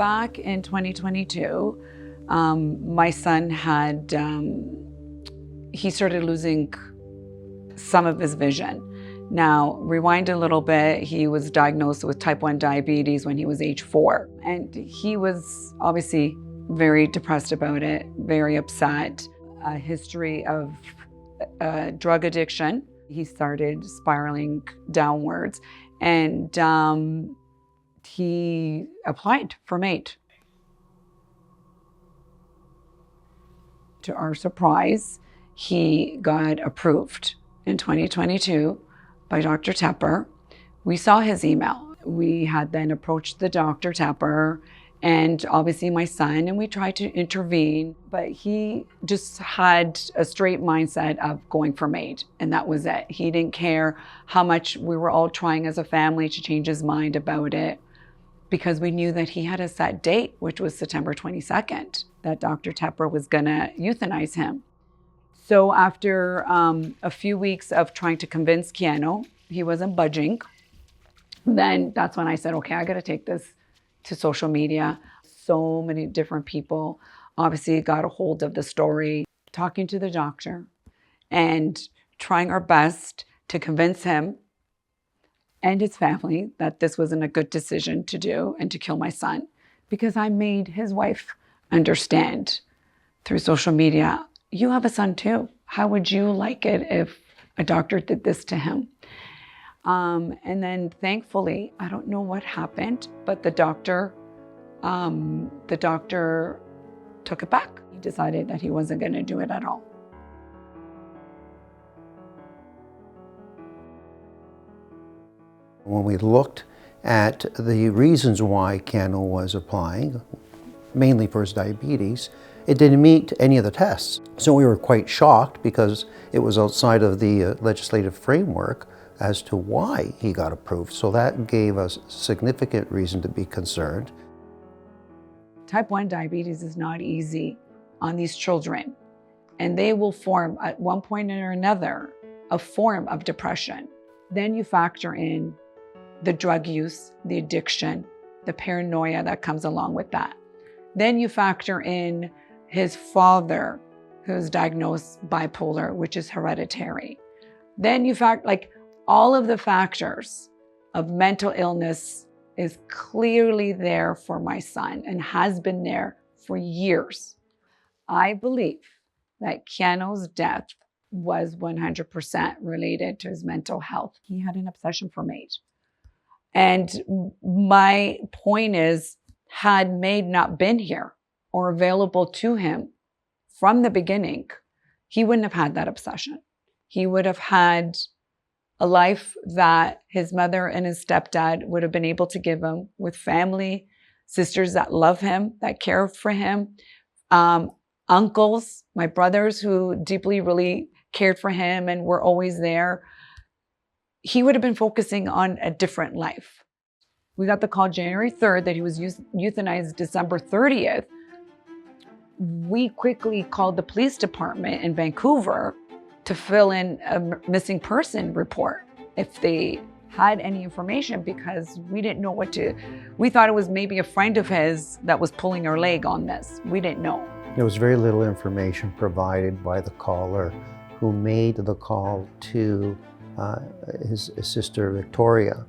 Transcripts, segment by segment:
back in 2022, my son had, he started losing some of his vision. Now, rewind a little bit, he was diagnosed with type 1 diabetes when he was age 4. And he was obviously very depressed about it, very upset, a history of drug addiction. He started spiraling downwards, and he applied for MAID. To our surprise, he got approved in 2022 by Dr. Tepper. We saw his email. We had then approached the Dr. Tepper and obviously my son, and we tried to intervene, but he just had a straight mindset of going for MAID, and that was it. He didn't care how much we were all trying as a family to change his mind about it, because we knew that he had a set date, which was September 22nd, that Dr. Tepper was gonna euthanize him. So after a few weeks of trying to convince Keanu, he wasn't budging, then that's when I said, okay, I gotta take this to social media. So many different people obviously got a hold of the story, talking to the doctor and trying our best to convince him and his family that this wasn't a good decision to do and to kill my son, because I made his wife understand through social media, you have a son too. How would you like it if a doctor did this to him? And then thankfully, I don't know what happened, but the doctor took it back. He decided that he wasn't going to do it at all. When we looked at the reasons why Keanu was applying, mainly for his diabetes, it didn't meet any of the tests. So we were quite shocked because it was outside of the legislative framework as to why he got approved. So that gave us significant reason to be concerned. Type 1 diabetes is not easy on these children, and they will form at one point or another a form of depression. Then you factor in the drug use, the addiction, the paranoia that comes along with that. Then you factor in his father, who's diagnosed bipolar, which is hereditary. Then you all of the factors of mental illness is clearly there for my son and has been there for years. I believe that Keanu's death was 100% related to his mental health. He had an obsession for MAID. And my point is, had MAID not been here or available to him from the beginning, he wouldn't have had that obsession. He would have had a life that his mother and his stepdad would have been able to give him, with family, sisters that love him, that care for him, uncles, my brothers who deeply really cared for him and were always there. He would have been focusing on a different life. We got the call January 3rd that he was euthanized December 30th. We quickly called the police department in Vancouver to fill in a missing person report if they had any information, because we didn't know we thought it was maybe a friend of his that was pulling our leg on this. We didn't know. There was very little information provided by the caller who made the call to his sister Victoria.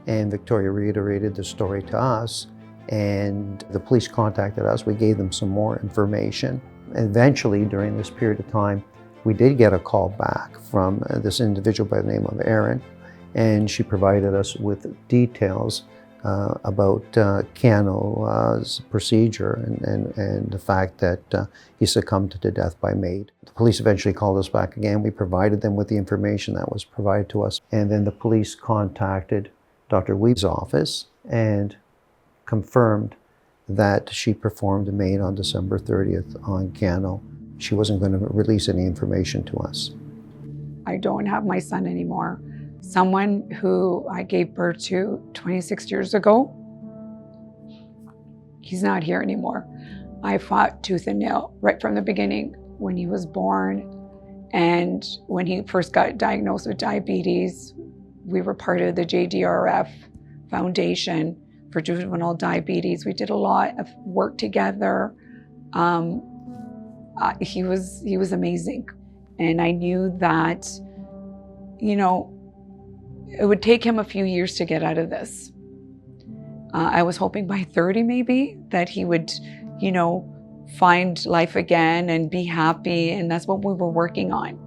And Victoria reiterated the story to us, and the police contacted us. We gave them some more information. Eventually, during this period of time, we did get a call back from this individual by the name of Erin, and she provided us with details about Keanu's procedure and the fact that he succumbed to death by MAID. The police eventually called us back again. We provided them with the information that was provided to us, and then the police contacted Dr. Weeb's office and confirmed that she performed a MAID on December 30th on Keanu. She wasn't going to release any information to us. I don't have my son anymore. Someone who I gave birth to 26 years ago, he's not here anymore. I fought tooth and nail right from the beginning when he was born, and when he first got diagnosed with diabetes. We were part of the JDRF Foundation for juvenile diabetes. We did a lot of work together. He was amazing. And I knew that, you know, it would take him a few years to get out of this. I was hoping by 30 maybe that he would, you know, find life again and be happy. And that's what we were working on.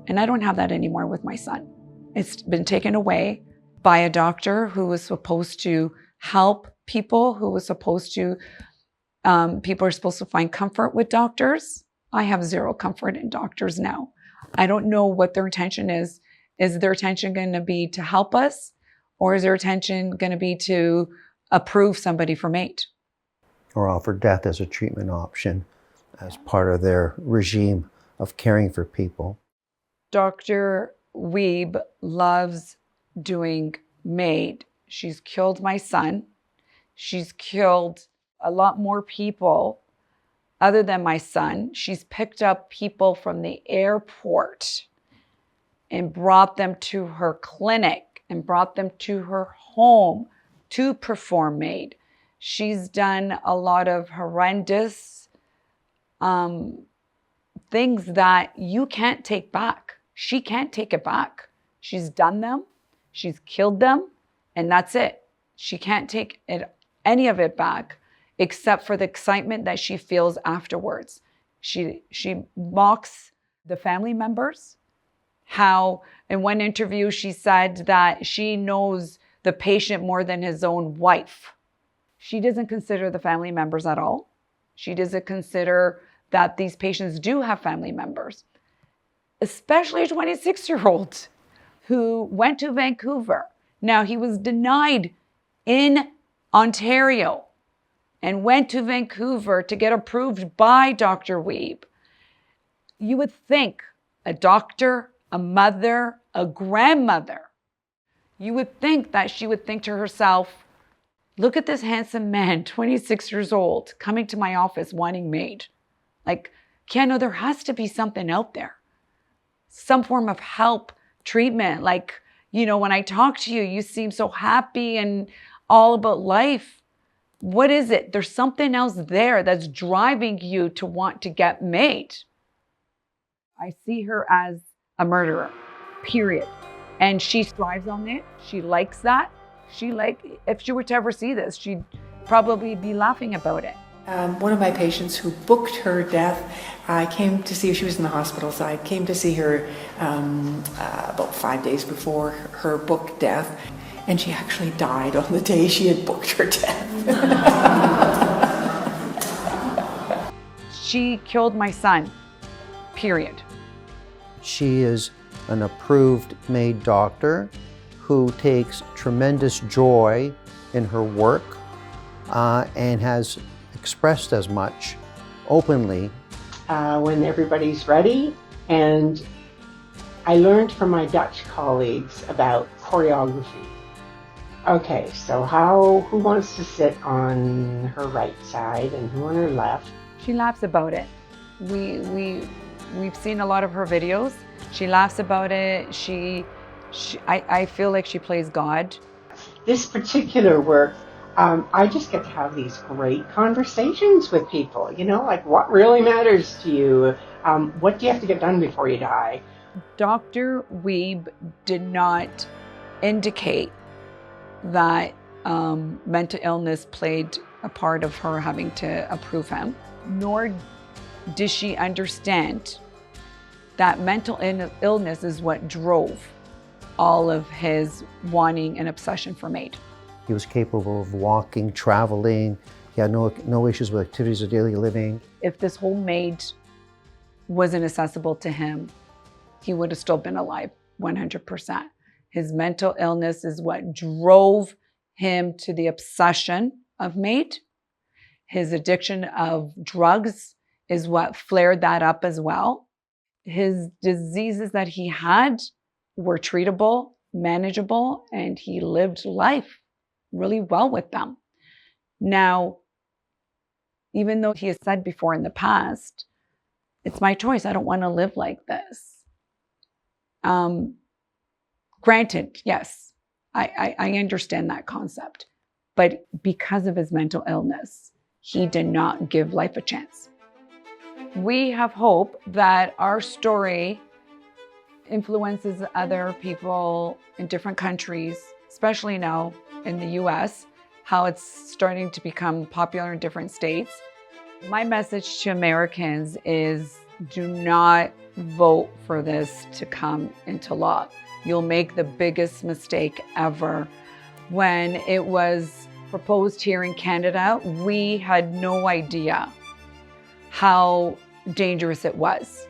And I don't have that anymore with my son. It's been taken away by a doctor who was supposed to help people, who was supposed to, people are supposed to find comfort with doctors. I have zero comfort in doctors now. I don't know what their intention is. Is their intention going to be to help us? Or is their intention going to be to approve somebody for MAID? Or offer death as a treatment option as part of their regime of caring for people. Dr. Wiebe loves doing MAID. She's killed my son. She's killed a lot more people other than my son. She's picked up people from the airport and brought them to her clinic and brought them to her home to perform MAID. She's done a lot of horrendous things that you can't take back. She can't take it back. She's done them. She's killed them. And that's it. She can't take any of it back except for the excitement that she feels afterwards. She mocks the family members. How in one interview she said that she knows the patient more than his own wife. She doesn't consider the family members at all. She doesn't consider that these patients do have family members, especially a 26-year-old who went to Vancouver. Now, he was denied in Ontario and went to Vancouver to get approved by Dr. Wiebe. You would think a doctor, a mother, a grandmother, you would think that she would think to herself, look at this handsome man, 26 years old, coming to my office wanting MAID. Like, Keanu, there has to be something out there. Some form of help, treatment. Like, you know, when I talk to you, you seem so happy and all about life. What is it? There's something else there that's driving you to want to get MAID. I see her as a murderer, period. And she strives on it. She likes that. If she were to ever see this, she'd probably be laughing about it. One of my patients who booked her death, I came to see her. She was in the hospital, so I came to see her about 5 days before her booked death, and she actually died on the day she had booked her death. She killed my son, period. She is an approved MAID doctor who takes tremendous joy in her work and has expressed as much openly. When everybody's ready, and I learned from my Dutch colleagues about choreography. Okay, so who wants to sit on her right side and who on her left? She laughs about it. We've seen a lot of her videos. She laughs about it. I feel like she plays God. This particular work, I just get to have these great conversations with people, you know, like what really matters to you? What do you have to get done before you die? Dr. Wiebe did not indicate that mental illness played a part of her having to approve him, nor did she understand that mental illness is what drove all of his wanting and obsession for MAID. He was capable of walking, traveling. He had no issues with activities of daily living. If this whole MAID wasn't accessible to him, he would have still been alive 100%. His mental illness is what drove him to the obsession of MAID. His addiction of drugs is what flared that up as well. His diseases that he had were treatable, manageable, and he lived life really well with them. Now, even though he has said before in the past, it's my choice, I don't want to live like this. Granted, yes, I understand that concept. But because of his mental illness, he did not give life a chance. We have hope that our story influences other people in different countries, especially now in the US, how it's starting to become popular in different states. My message to Americans is do not vote for this to come into law. You'll make the biggest mistake ever. When it was proposed here in Canada, we had no idea how dangerous it was.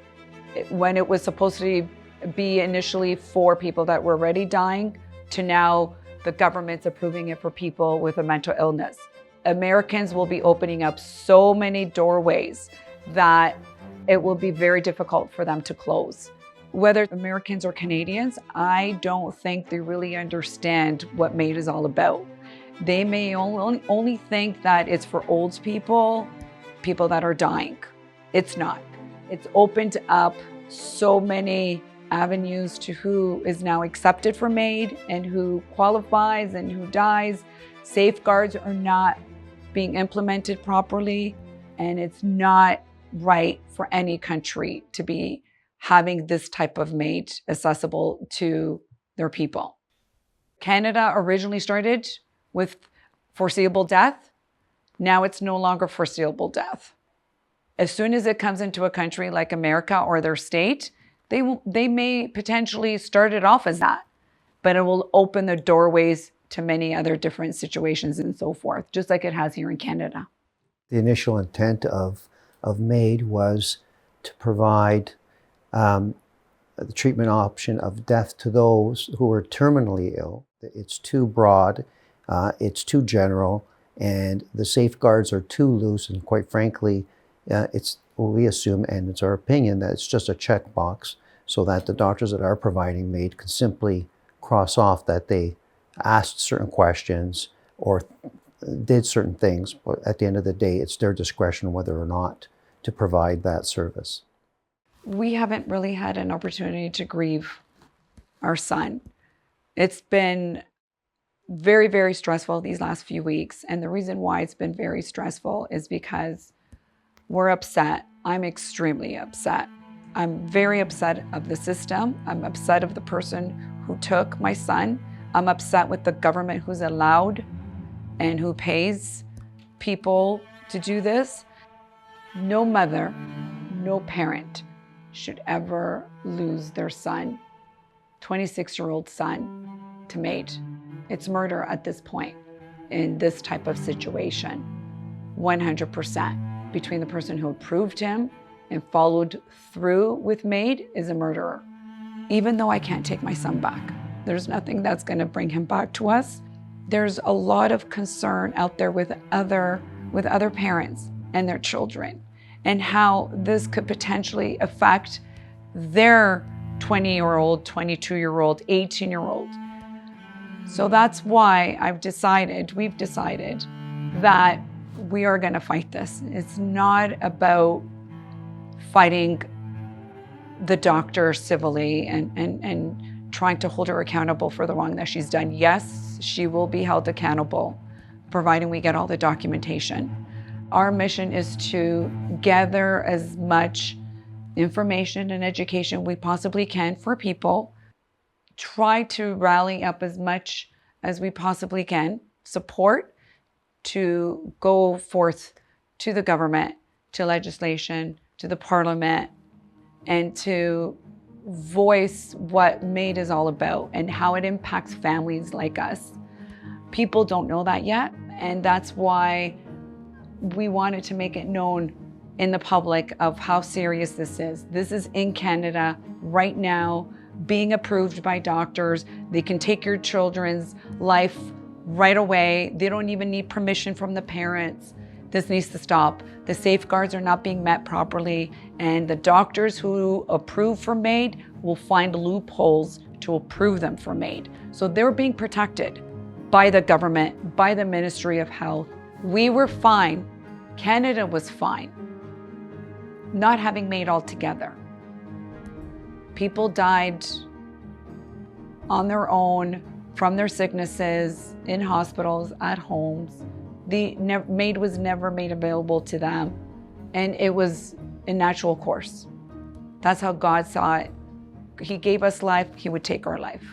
When it was supposed to be initially for people that were already dying, to now the government's approving it for people with a mental illness. Americans will be opening up so many doorways that it will be very difficult for them to close. Whether Americans or Canadians, I don't think they really understand what MAID is all about. They may only think that it's for old people, people that are dying. It's not. It's opened up so many avenues to who is now accepted for MAID and who qualifies and who dies. Safeguards are not being implemented properly, and it's not right for any country to be having this type of MAID accessible to their people. Canada originally started with foreseeable death. Now it's no longer foreseeable death. As soon as it comes into a country like America or their state, they may potentially start it off as that, but it will open the doorways to many other different situations and so forth, just like it has here in Canada. The initial intent of MAID was to provide the treatment option of death to those who are terminally ill. It's too broad, it's too general, and the safeguards are too loose, and quite frankly, we assume, and it's our opinion, that it's just a checkbox so that the doctors that are providing MAID can simply cross off that they asked certain questions or did certain things, but at the end of the day, it's their discretion whether or not to provide that service. We haven't really had an opportunity to grieve our son. It's been very, very stressful these last few weeks. And the reason why it's been very stressful is because we're upset. I'm extremely upset. I'm very upset of the system. I'm upset of the person who took my son. I'm upset with the government who's allowed and who pays people to do this. No mother, no parent should ever lose their son, 26-year-old son, to MAID. It's murder at this point in this type of situation, 100%. Between the person who approved him and followed through with MAID is a murderer. Even though I can't take my son back, there's nothing that's going to bring him back to us. There's a lot of concern out there with other parents and their children, and how this could potentially affect their 20-year-old, 22-year-old, 18-year-old. So that's why we've decided that we are going to fight this. It's not about fighting the doctor civilly and trying to hold her accountable for the wrong that she's done. Yes, she will be held accountable, providing we get all the documentation. Our mission is to gather as much information and education we possibly can for people, try to rally up as much as we possibly can, support, to go forth to the government, to legislation, to the parliament, and to voice what MAID is all about and how it impacts families like us. People don't know that yet, and that's why we wanted to make it known in the public of how serious this is. This is in Canada right now, being approved by doctors. They can take your children's life right away. They don't even need permission from the parents. This needs to stop. The safeguards are not being met properly, and the doctors who approve for MAID will find loopholes to approve them for MAID. So they're being protected by the government, by the Ministry of Health. We were fine. Canada was fine, not having MAID altogether. People died on their own from their sicknesses, in hospitals, at homes. The maid was never made available to them, and it was a natural course. That's how God saw it. He gave us life, He would take our life.